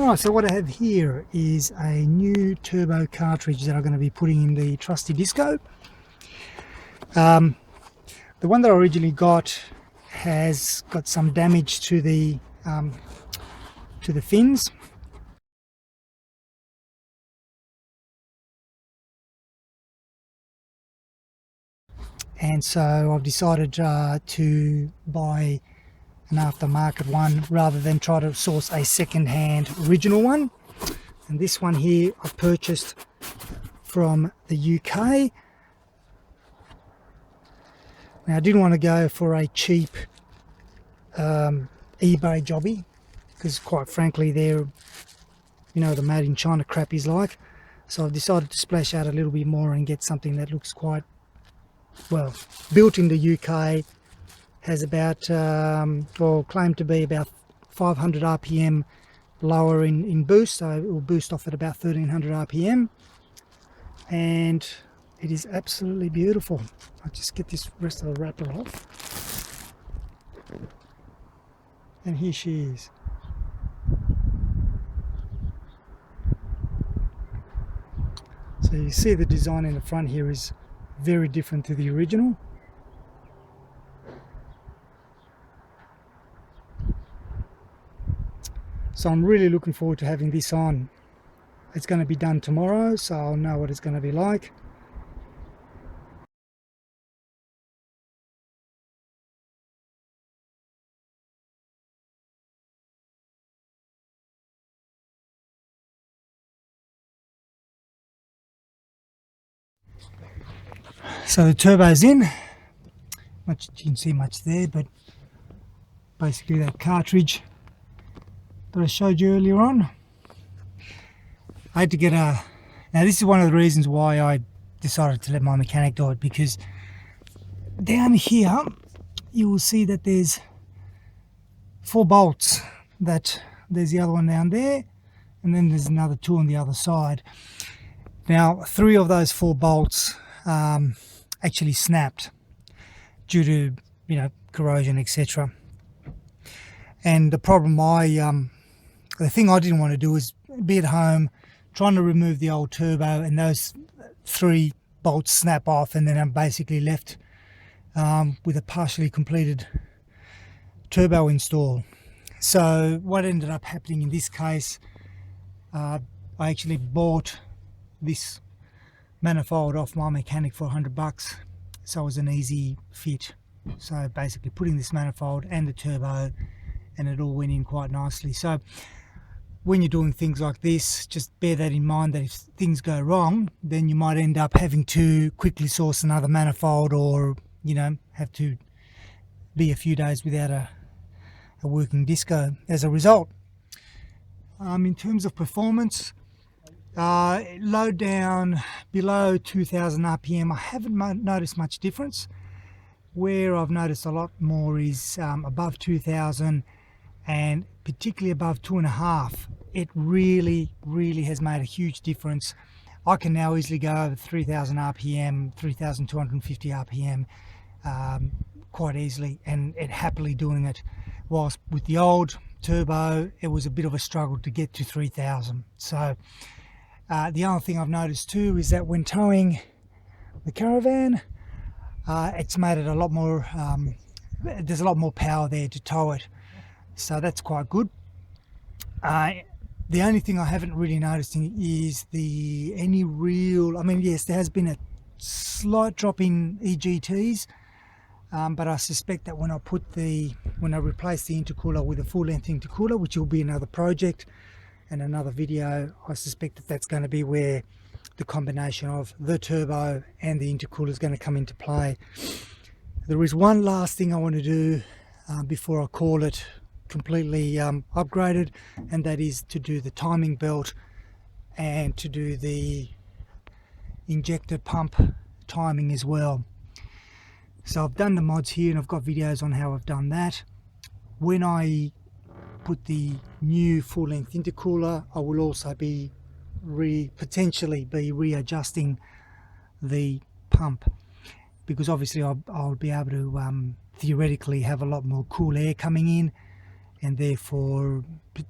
Alright, so what I have here is a new turbo cartridge that I'm going to be putting in the trusty disco. The one that I originally got has got some damage to the fins. And so I've decided to buy an aftermarket one rather than try to source a second-hand original one. And this one here I purchased from the UK. Now I didn't want to go for a cheap eBay jobby, because quite frankly they're, you know, the made in China crap is like. So I've decided to splash out a little bit more and get something that looks quite well built in the UK. Has about or claimed to be about 500 RPM lower in boost, so it will boost off at about 1300 RPM, and it is absolutely beautiful. I'll just get this rest of the wrapper off, and here she is. So you see the design in the front here is very different to the original. So I'm really looking forward to having this on. It's going to be done tomorrow, so I'll know what it's going to be like. So the turbo's in. You can see much there, but basically that cartridge that I showed you earlier on. I had to get a... Now this is one of the reasons why I decided to let my mechanic do it, because down here you will see that there's 4 bolts. That there's the other one down there, and then there's another 2 on the other side. Now 3 of those 4 bolts actually snapped due to, you know, corrosion, etc. And the problem the thing I didn't want to do is be at home trying to remove the old turbo and those 3 bolts snap off, and then I'm basically left with a partially completed turbo install. So what ended up happening in this case, I actually bought this manifold off my mechanic for $100, so it was an easy fit. So basically putting this manifold and the turbo, and it all went in quite nicely. So when you're doing things like this, just bear that in mind, that if things go wrong, then you might end up having to quickly source another manifold, or, you know, have to be a few days without a working disco as a result. In terms of performance, low down below 2000 RPM, I haven't noticed much difference. Where I've noticed a lot more is above 2000, and particularly above 2.5. It really has made a huge difference. I can now easily go over 3000 RPM, 3250 RPM quite easily, and happily doing it. Whilst with the old turbo it was a bit of a struggle to get to 3000. So the other thing I've noticed too is that when towing the caravan, it's made it a lot more, there's a lot more power there to tow it, so that's quite good. The only thing I haven't really noticed is any real, I mean, yes, there has been a slight drop in EGTs, but I suspect that when I replace the intercooler with a full-length intercooler, which will be another project and another video, I suspect that that's going to be where the combination of the turbo and the intercooler is going to come into play. There is one last thing I want to do before I call it completely upgraded, and that is to do the timing belt and to do the injector pump timing as well. So I've done the mods here and I've got videos on how I've done that. When I put the new full-length intercooler, I will also be potentially readjusting the pump, because obviously I'll be able to theoretically have a lot more cool air coming in, and therefore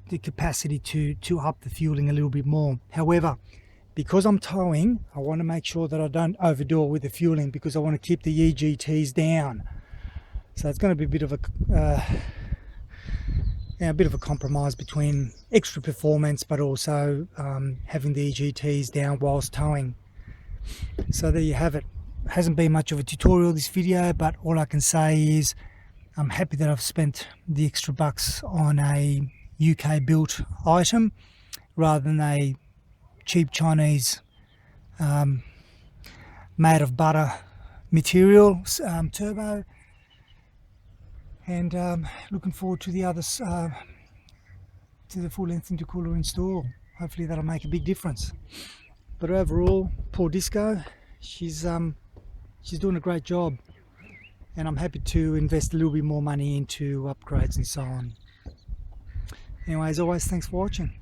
the capacity to up the fueling a little bit more. However, because I'm towing, I want to make sure that I don't overdo it with the fueling, because I want to keep the EGTs down. So it's going to be a bit of a compromise between extra performance but also having the EGTs down whilst towing. So there you have it. Hasn't been much of a tutorial this video, but all I can say is I'm happy that I've spent the extra bucks on a UK built item rather than a cheap Chinese made of butter material turbo, and looking forward to the others, to the full length intercooler install. Hopefully that'll make a big difference. But overall, poor Disco, she's doing a great job, and I'm happy to invest a little bit more money into upgrades and so on. Anyway, as always, thanks for watching.